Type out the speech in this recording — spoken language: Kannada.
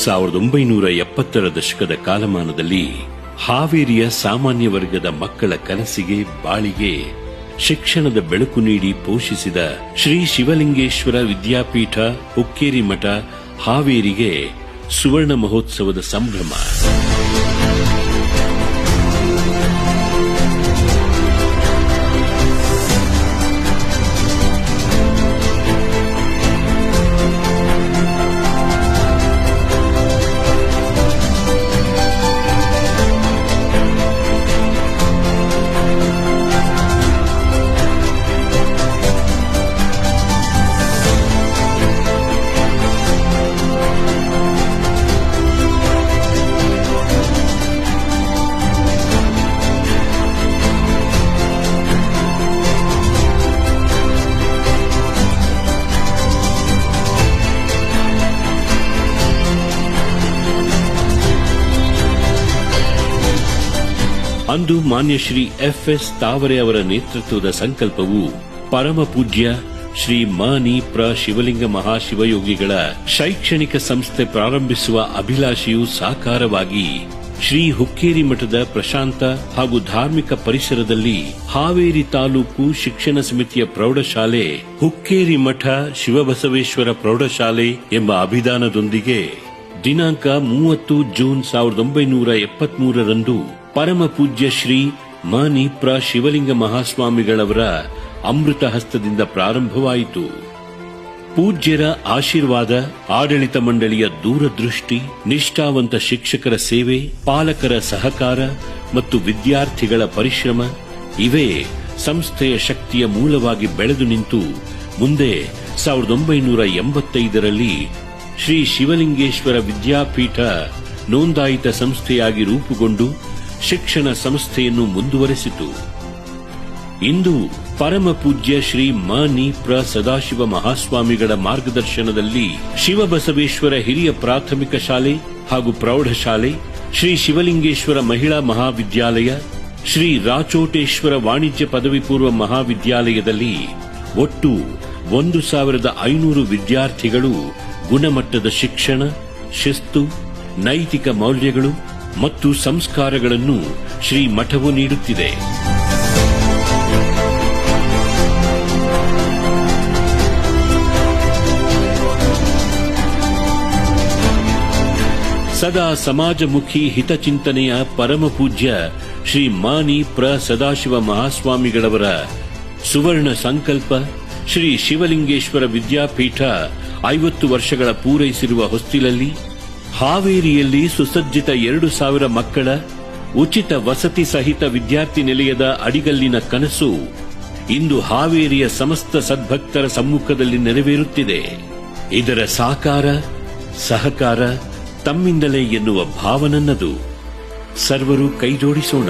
1970ರ ದಶಕದ ಕಾಲಮಾನದಲ್ಲಿ ಹಾವೇರಿಯ ಸಾಮಾನ್ಯ ವರ್ಗದ ಮಕ್ಕಳ ಕನಸಿಗೆ ಬಾಳಿಗೆ ಶಿಕ್ಷಣದ ಬೆಳಕು ನೀಡಿ ಪೋಷಿಸಿದ ಶ್ರೀ ಶಿವಲಿಂಗೇಶ್ವರ ವಿದ್ಯಾಪೀಠ ಹುಕ್ಕೇರಿ ಮಠ ಹಾವೇರಿಗೆ ಸುವರ್ಣ ಮಹೋತ್ಸವದ ಸಂಭ್ರಮ. ಅಂದು ಮಾನ್ಯ ಶ್ರೀ ಎಫ್ಎಸ್ ತಾವರೆ ಅವರ ನೇತೃತ್ವದ ಸಂಕಲ್ಪವು ಪರಮ ಪೂಜ್ಯ ಶ್ರೀ ಮಾನಿ ಪ್ರ ಶಿವಲಿಂಗ ಮಹಾಶಿವಯೋಗಿಗಳ ಶೈಕ್ಷಣಿಕ ಸಂಸ್ಥೆ ಪ್ರಾರಂಭಿಸುವ ಅಭಿಲಾಷೆಯು ಸಾಕಾರವಾಗಿ ಶ್ರೀ ಹುಕ್ಕೇರಿ ಮಠದ ಪ್ರಶಾಂತ ಹಾಗೂ ಧಾರ್ಮಿಕ ಪರಿಸರದಲ್ಲಿ ಹಾವೇರಿ ತಾಲೂಕು ಶಿಕ್ಷಣ ಸಮಿತಿಯ ಪ್ರೌಢಶಾಲೆ ಹುಕ್ಕೇರಿ ಮಠ ಶಿವಬಸವೇಶ್ವರ ಪ್ರೌಢಶಾಲೆ ಎಂಬ ಅಭಿದಾನದೊಂದಿಗೆ ದಿನಾಂಕ 30 ಜೂನ್ 1973ರಂದು ಪರಮ ಪೂಜ್ಯ ಶ್ರೀ ಮಾನಿ ಪ್ರ ಶಿವಲಿಂಗ ಮಹಾಸ್ವಾಮಿಗಳವರ ಅಮೃತ ಹಸ್ತದಿಂದ ಪ್ರಾರಂಭವಾಯಿತು. ಪೂಜ್ಯರ ಆಶೀರ್ವಾದ, ಆಡಳಿತ ಮಂಡಳಿಯ ದೂರದೃಷ್ಟಿ, ನಿಷ್ಠಾವಂತ ಶಿಕ್ಷಕರ ಸೇವೆ, ಪಾಲಕರ ಸಹಕಾರ ಮತ್ತು ವಿದ್ಯಾರ್ಥಿಗಳ ಪರಿಶ್ರಮ ಇವೇ ಸಂಸ್ಥೆಯ ಶಕ್ತಿಯ ಮೂಲವಾಗಿ ಬೆಳೆದು ನಿಂತು ಮುಂದೆ 1985ರಲ್ಲಿ ಶ್ರೀ ಶಿವಲಿಂಗೇಶ್ವರ ವಿದ್ಯಾಪೀಠ ನೋಂದಾಯಿತ ಸಂಸ್ಥೆಯಾಗಿ ರೂಪುಗೊಂಡು ಶಿಕ್ಷಣ ಸಂಸ್ಥೆಯನ್ನು ಮುಂದುವರೆಸಿತು. ಇಂದು ಪರಮ ಪೂಜ್ಯ ಶ್ರೀ ಮಾನಿ ಪ್ರ ಸದಾಶಿವ ಮಹಾಸ್ವಾಮಿಗಳ ಮಾರ್ಗದರ್ಶನದಲ್ಲಿ ಶಿವಬಸವೇಶ್ವರ ಹಿರಿಯ ಪ್ರಾಥಮಿಕ ಶಾಲೆ ಹಾಗೂ ಪ್ರೌಢಶಾಲೆ, ಶ್ರೀ ಶಿವಲಿಂಗೇಶ್ವರ ಮಹಿಳಾ ಮಹಾವಿದ್ಯಾಲಯ, ಶ್ರೀ ರಾಚೋಟೇಶ್ವರ ವಾಣಿಜ್ಯ ಪದವಿ ಪೂರ್ವ ಮಹಾವಿದ್ಯಾಲಯದಲ್ಲಿ ಒಟ್ಟು 1500 ವಿದ್ಯಾರ್ಥಿಗಳು ಗುಣಮಟ್ಟದ ಶಿಕ್ಷಣ, ಶಿಸ್ತು, ನೈತಿಕ ಮೌಲ್ಯಗಳು ಮತ್ತು ಸಂಸ್ಕಾರಗಳನ್ನು ಶ್ರೀ ಮಠವು ನೀಡುತ್ತಿದೆ. ಸದಾ ಸಮಾಜಮುಖಿ ಹಿತಚಿಂತನೆಯ ಪರಮ ಪೂಜ್ಯ ಶ್ರೀ ಮಾನಿ ಪ್ರ ಸದಾಶಿವ ಮಹಾಸ್ವಾಮಿಗಳವರ ಸುವರ್ಣ ಸಂಕಲ್ಪ ಶ್ರೀ ಶಿವಲಿಂಗೇಶ್ವರ ವಿದ್ಯಾಪೀಠ 50 ವರ್ಷಗಳ ಪೂರೈಸಿರುವ ಹೊಸ್ತಿಲಲ್ಲಿ ಹಾವೇರಿಯಲ್ಲಿ ಸುಸಜ್ಜಿತ 2000 ಮಕ್ಕಳ ಉಚಿತ ವಸತಿ ಸಹಿತ ವಿದ್ಯಾರ್ಥಿ ನಿಲಯದ ಅಡಿಗಲ್ಲಿನ ಕನಸು ಇಂದು ಹಾವೇರಿಯ ಸಮಸ್ತ ಸದ್ಭಕ್ತರ ಸಮ್ಮುಖದಲ್ಲಿ ನೆರವೇರುತ್ತಿದೆ. ಇದರ ಸಾಕಾರ, ಸಹಕಾರ ತಮ್ಮಿಂದಲೇ ಎನ್ನುವ ಭಾವನನ್ನದು. ಸರ್ವರು ಕೈಜೋಡಿಸೋಣ.